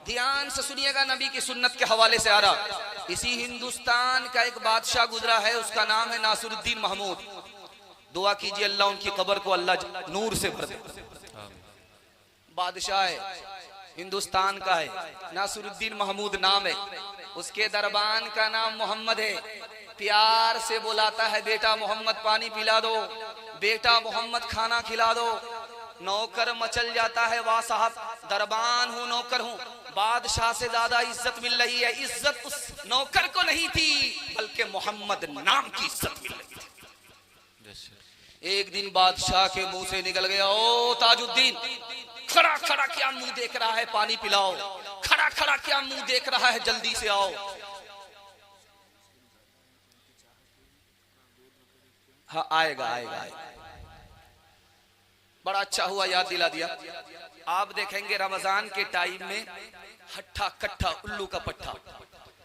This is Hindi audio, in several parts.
ध्यान से सुनिएगा, नबी की सुन्नत के हवाले से आ रहा। इसी हिंदुस्तान का एक बादशाह गुजरा है, उसका नाम है नासिरुद्दीन महमूद। दुआ कीजिए अल्लाह उनकी कब्र को अल्लाह नूर से भर दे। बादशाह है, हिंदुस्तान का है, नासिरुद्दीन महमूद नाम है। उसके दरबान का नाम मोहम्मद है। प्यार से बुलाता है, बेटा मोहम्मद पानी पिला दो, बेटा मोहम्मद खाना खिला दो। नौकर मचल जाता है, वाह साहब दरबान हूँ, नौकर हूँ, बादशाह से ज्यादा इज्जत मिल रही है। इज्जत उस नौकर को नहीं थी, बल्कि मोहम्मद नाम की इज्जत मिल रही थी। एक दिन बादशाह के मुंह से निकल गया, ओ ताजुद्दीन, खड़ा खड़ा क्या मुंह देख रहा है, पानी पिलाओ। खड़ा खड़ा क्या मुंह देख रहा है, जल्दी से आओ। हाँ आएगा आएगा आएगा। बड़ा अच्छा हुआ याद दिला दिया। आप देखेंगे रमजान के टाइम में हट्ठा कट्ठा उल्लू का पट्ठा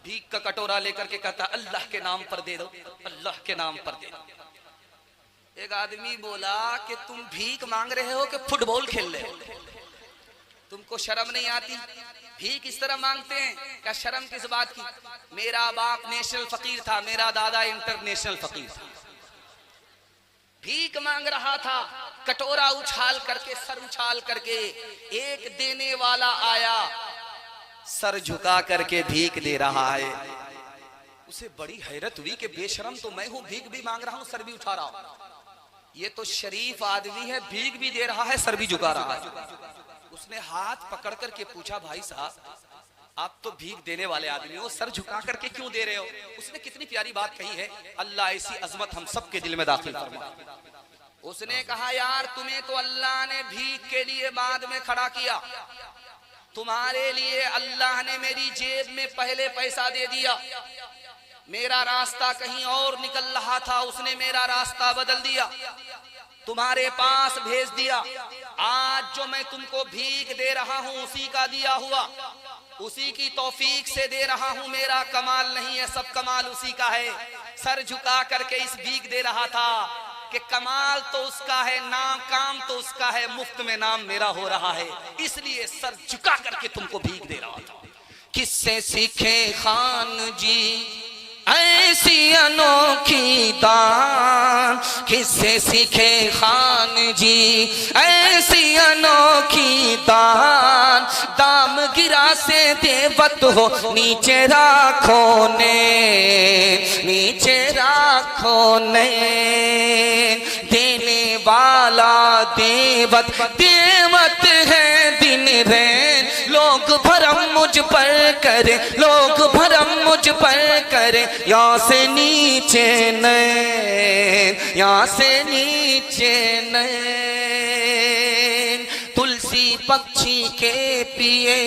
भीख का कटोरा लेकर के कहता अल्लाह के नाम पर दे दो, अल्लाह के नाम पर दे दो। एक आदमी बोला कि तुम भीख मांग रहे हो कि फुटबॉल खेल रहे हो, तुमको शर्म नहीं आती? भीख इस तरह मांगते हैं, क्या शर्म किस बात की? मेरा बाप नेशनल फकीर था, मेरा दादा इंटरनेशनल फकीर था। भीख मांग रहा था, कटोरा उछाल करके, सर उछाल करके। एक देने वाला आया, सर झुका करके भीख दे रहा है। उसे बड़ी हैरत हुई कि बेशरम तो मैं हूं, भीख भी मांग रहा हूं, सर भी उठा रहा हूं। ये तो शरीफ आदमी है, भीख भी दे रहा है, सर भी झुका रहा है। उसने हाथ पकड़ करके पूछा, भाई साहब आप तो भीख देने वाले आदमी हो, सर झुका करके क्यों दे रहे हो? उसने कितनी प्यारी बात कही है, अल्लाह ऐसी अजमत हम सबके दिल में दाखिल फरमा। उसने कहा, यार तुम्हें तो अल्लाह ने भीख के लिए बाद में खड़ा किया, तुम्हारे लिए अल्लाह ने मेरी जेब में पहले पैसा दे दिया। मेरा रास्ता कहीं और निकल रहा था, उसने मेरा रास्ता बदल दिया, तुम्हारे पास भेज दिया। आज जो मैं तुमको भीख दे रहा हूं उसी का दिया हुआ, उसी की तौफीक से दे रहा हूं, मेरा कमाल नहीं है, सब कमाल उसी का है। सर झुका करके इस भीख दे रहा था कि कमाल तो उसका है, नाम काम तो उसका है, मुफ्त में नाम मेरा हो रहा है, इसलिए सर झुका करके तुमको भीख दे रहा था। किससे सीखे खान जी ऐसी अनोखी दान, किससे सीखे खान जी ऐसी अनोखी दान। दाम गिरा से देवत हो नीचे राखो ने, नीचे राखो ने। देने वाला देवत, देवत है दिन रैन। लोग भरम मुझ पर करे, लोग भरम मुझ पर करे, यहाँ से नीचे नैन, यहाँ से नीचे नैन। तुलसी पक्षी के पिए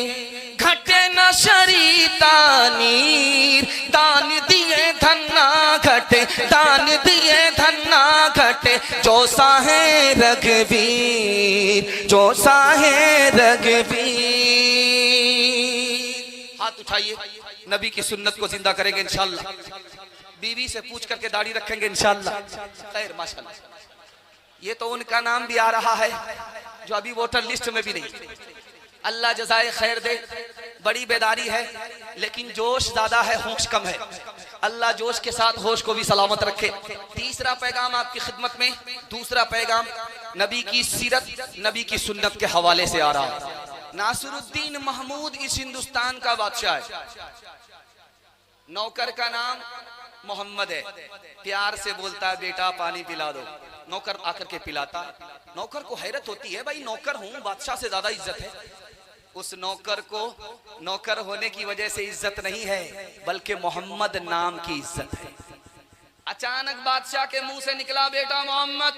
घटे न शरीता नीर। दान दिए धन्ना घटे, दान दिए धन्ना घटे। जो साहे रघुवीर, जो साहे रघुवीर। हाथ उठाइए, नबी की सुन्नत को जिंदा करेंगे इंशाअल्लाह। बीवी से पूछ करके दाढ़ी रखेंगे इंशाअल्लाह। खैर माशाअल्लाह, ये तो उनका नाम भी आ रहा है जो अभी वोटर लिस्ट में भी नहीं। अल्लाह जज़ाए खैर दे, बड़ी बेदारी है लेकिन जोश ज्यादा है, होश कम है। अल्लाह जोश के साथ होश को भी सलामत रखे। तीसरा पैगाम आपकी खिदमत में, दूसरा पैगाम नबी की सीरत, नबी की सुन्नत के हवाले से आ रहा है। नासिरुद्दीन महमूद इस हिंदुस्तान का बादशाह है। नौकर का नाम मोहम्मद है। प्यार से बोलता है, बेटा पानी पिला दो। नौकर आकर के पिलाता। नौकर को हैरत होती है, भाई नौकर हूं, बादशाह से ज्यादा इज्जत है। उस नौकर को नौकर होने की वजह से इज्जत नहीं है, बल्कि मोहम्मद नाम की इज्जत है। अचानक बादशाह के मुंह से निकला, बेटा मोहम्मद,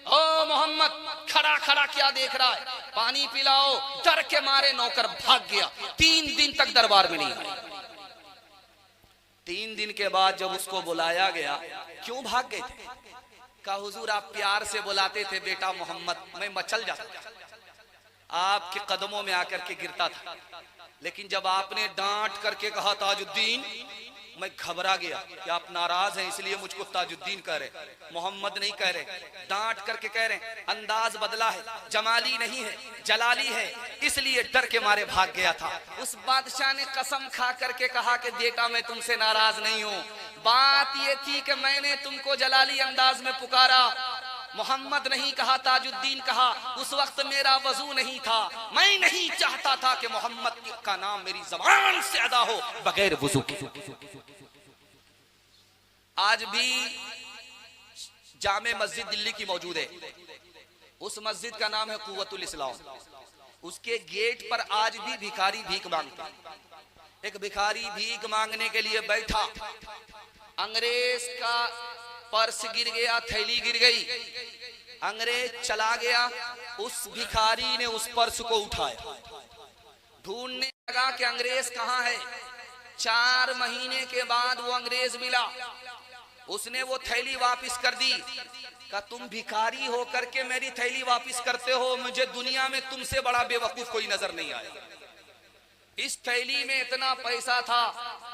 ओ मोहम्मद, खड़ा खड़ा क्या देख रहा है, पानी पिलाओ। डर के मारे नौकर भाग गया। 3 दिन तक दरबार में नहीं आया। 3 दिन के बाद जब उसको बुलाया गया, क्यों भाग गए थे? कहा हुजूर आप प्यार से बुलाते थे बेटा मोहम्मद, मैं मचल जाता, आपके कदमों में आकर के गिरता था। लेकिन जब आपने डांट करके कहा ताजुद्दीन मैं घबरा गया कि आप नाराज हैं इसलिए मुझको ताजुद्दीन कह रहे, मोहम्मद नहीं कह रहे। डांट करके कह रहे, अंदाज बदला है, जमाली नहीं है, जलाली है, इसलिए डर के मारे भाग गया था। उस बादशाह ने कसम खा करके कहा कि बेटा मैं तुमसे नाराज नहीं हूँ, बात ये थी कि मैंने तुमको जलाली अंदाज में पुकारा, मोहम्मद नहीं कहा, ताजुद्दीन कहा। उस वक्त मेरा वजू नहीं था, मैं नहीं चाहता था कि मोहम्मद का नाम मेरी ज़बान से अदा हो बगैर वजू के। आज भी जामे मस्जिद दिल्ली की मौजूद है, उस मस्जिद का नाम है कुव्वतुल इस्लाम। उसके गेट पर आज भी भिखारी भीख मांगते हैं। एक भिखारी भीख मांगने के लिए बैठा, अंग्रेज का पर्स गिर गया, थैली गिर गई, अंग्रेज चला गया, उस भिखारी ने उस पर्स को उठाया, ढूंढने लगा कि अंग्रेज कहाँ है। 4 महीने के बाद वो अंग्रेज मिला, उसने वो थैली वापस कर दी। कहा तुम भिखारी हो करके मेरी थैली वापस करते हो, मुझे दुनिया में तुमसे बड़ा बेवकूफ कोई नजर नहीं आया। इस थैली में इतना पैसा था,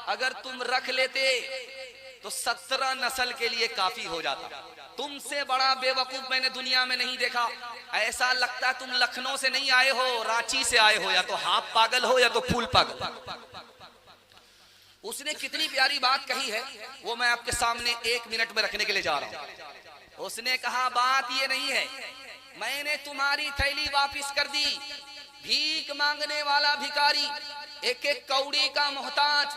अगर तुम रख लेते तो 17 नस्ल के लिए काफी हो जाता। तुमसे बड़ा बेवकूफ मैंने दुनिया में नहीं देखा। ऐसा लगता तुम लखनऊ से नहीं आए हो, रांची से आए हो, या तो हाफ पागल हो या तो फुल पागल। उसने कितनी प्यारी बात कही है, वो मैं आपके सामने 1 मिनट में रखने के लिए जा रहा हूं। उसने कहा बात ये नहीं है, मैंने तुम्हारी थैली वापस कर दी, भीख मांगने वाला भिखारी, एक एक कौड़ी का मोहताज,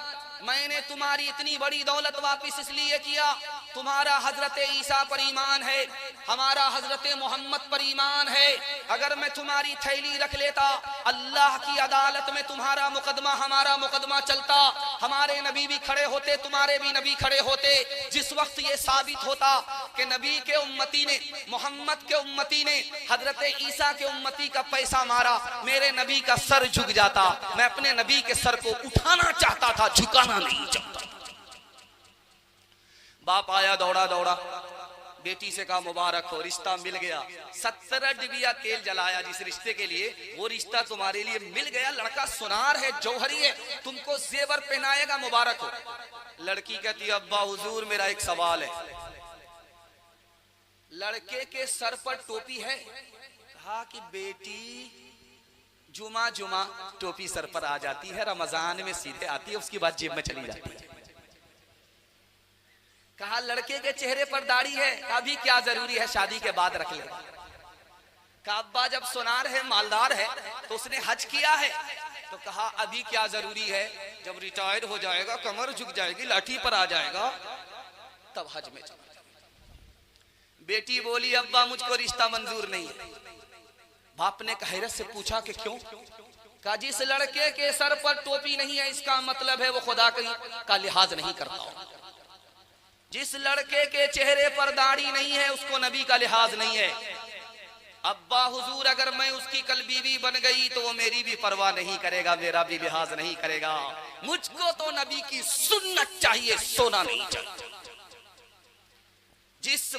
मैंने तुम्हारी इतनी बड़ी दौलत वापस इसलिए किया, तुम्हारा हजरत ईसा पर ईमान है, हमारा हजरत मोहम्मद पर ईमान है। अगर मैं तुम्हारी थैली रख लेता, अल्लाह की अदालत में तुम्हारा मुकदमा हमारा मुकदमा चलता, हमारे नबी भी खड़े होते, तुम्हारे भी नबी खड़े होते। जिस वक्त ये साबित होता कि नबी के उम्मती ने, मोहम्मद के उम्मती ने हजरत ईसा के उम्मती का पैसा मारा, मेरे नबी का सर झुक जाता। मैं अपने नबी के सर को उठाना चाहता था, झुकाना नहीं चाहता। बाप आया दौड़ा दौड़ा, बेटी से कहा मुबारक हो, रिश्ता मिल गया। 17 डिबिया तेल जलाया जिस रिश्ते के लिए, वो रिश्ता तुम्हारे लिए मिल गया। लड़का सुनार है, जौहरी है, तुमको जेवर पहनाएगा, मुबारक हो। लड़की कहती है अब्बा हुजूर मेरा एक सवाल है। लड़के के सर पर टोपी है। कहा कि बेटी जुमा जुमा टोपी सर पर आ जाती है, रमजान में सीधे आती है, उसके बाद जेब में चली जाती है। कहा लड़के के चेहरे पर दाढ़ी है। अभी क्या जरूरी है, शादी के बाद रख ले। कहा अब्बा जब सुनार है, मालदार है, तो उसने हज किया है। तो कहा अभी क्या जरूरी है, जब रिटायर हो जाएगा, कमर झुक जाएगी, लाठी पर आ जाएगा, तब हज में चला। बेटी बोली अब्बा मुझको रिश्ता मंजूर नहीं है। बाप ने हैरत से पूछा कि क्यों? कहा जिस लड़के के सर पर टोपी नहीं है, इसका मतलब है वो खुदा का लिहाज नहीं करता हो। जिस लड़के के चेहरे पर दाढ़ी नहीं है, उसको नबी का लिहाज नहीं है। अब्बा हुजूर अगर मैं उसकी कल बीवी बन गई तो वो मेरी भी परवाह नहीं करेगा, मेरा भी लिहाज नहीं करेगा। मुझको तो नबी की सुन्नत चाहिए, सोना नहीं चाहिए। जिस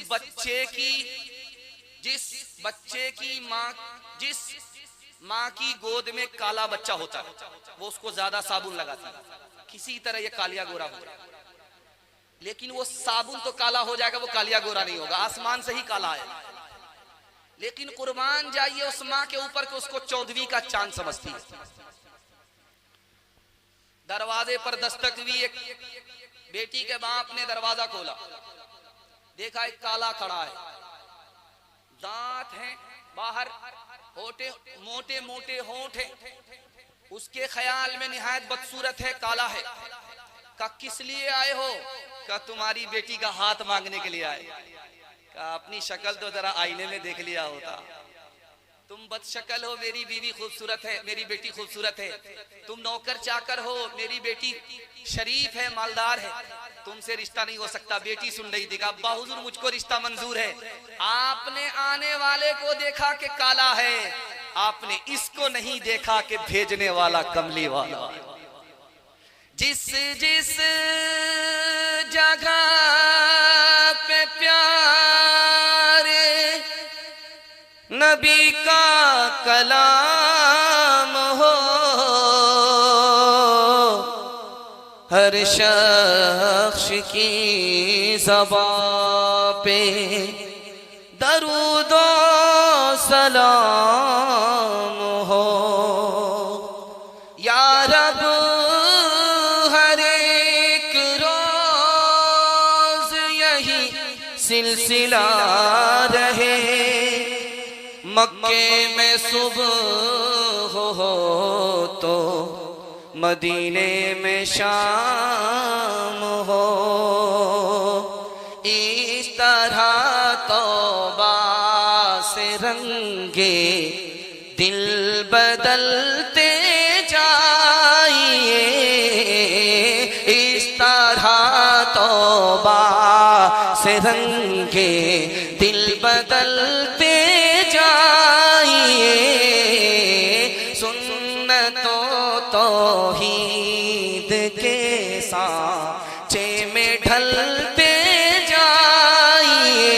माँ की गोद में काला बच्चा होता है, वो उसको ज्यादा साबुन लगाती है, किसी तरह ये कालिया गोरा होगा। लेकिन वो साबुन तो काला हो जाएगा, वो कालिया गोरा नहीं होगा, आसमान से ही काला है। लेकिन कुर्बान जाइए उस माँ के ऊपर कि उसको 14वीं का चांद समझती है। दरवाजे पर दस्तक हुई, एक बेटी के बाप ने दरवाजा खोला, देखा एक काला खड़ा है, दांत हैं बाहर, होठे मोटे मोटे होंठ हैं, उसके ख्याल में निहायत बदसूरत है, काला है। का किस लिए आए हो? का तुम्हारी बेटी का हाथ मांगने के लिए आए। का अपनी शक्ल तो जरा आईने में देख लिया होता, तुम बदशक्ल हो, मेरी बीवी खूबसूरत है, मेरी बेटी खूबसूरत है। तुम नौकर चाकर हो, मेरी बेटी शरीफ है, मालदार है, तुमसे रिश्ता नहीं हो सकता। बेटी सुन रही थी, अब्बा हुजूर मुझको रिश्ता मंजूर है। आपने आने वाले को देखा कि काला है, आपने इसको नहीं देखा कि भेजने वाला कमली वाला। जिस जिस जगह पे प्यारे नबी का कलाम हो, हर शख्स की ज़बां पे दरूद व सलाम हो। या रब हर एक रोज़ यही सिलसिला रहे, मक्के में सुबह हो तो मदीने में शाम हो। इस तरह तौबा से रंगे दिल बदलते जाइए, इस तरह तौबा से रंगे दिल बदलते जाइए। सुन्नतों तौहीद के सांचे में ढलते जाइए।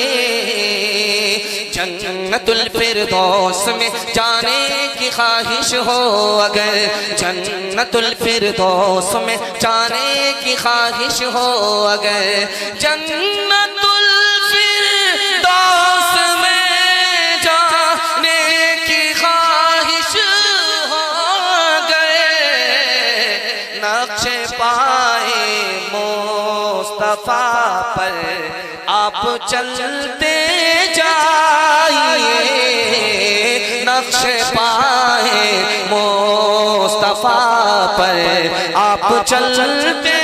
जन्नतुल फिरदौस में जाने की ख्वाहिश हो अगर, जन्नतुल फिरदौस में जाने की ख्वाहिश हो अगर, जन्नतुल फिरदौस में जाने की ख्वाहिश हो अगर, नक्शे पाए मुस्तफा पर आप चलते जाइए, नक्शे पाए मुस्तफा पर आप चलते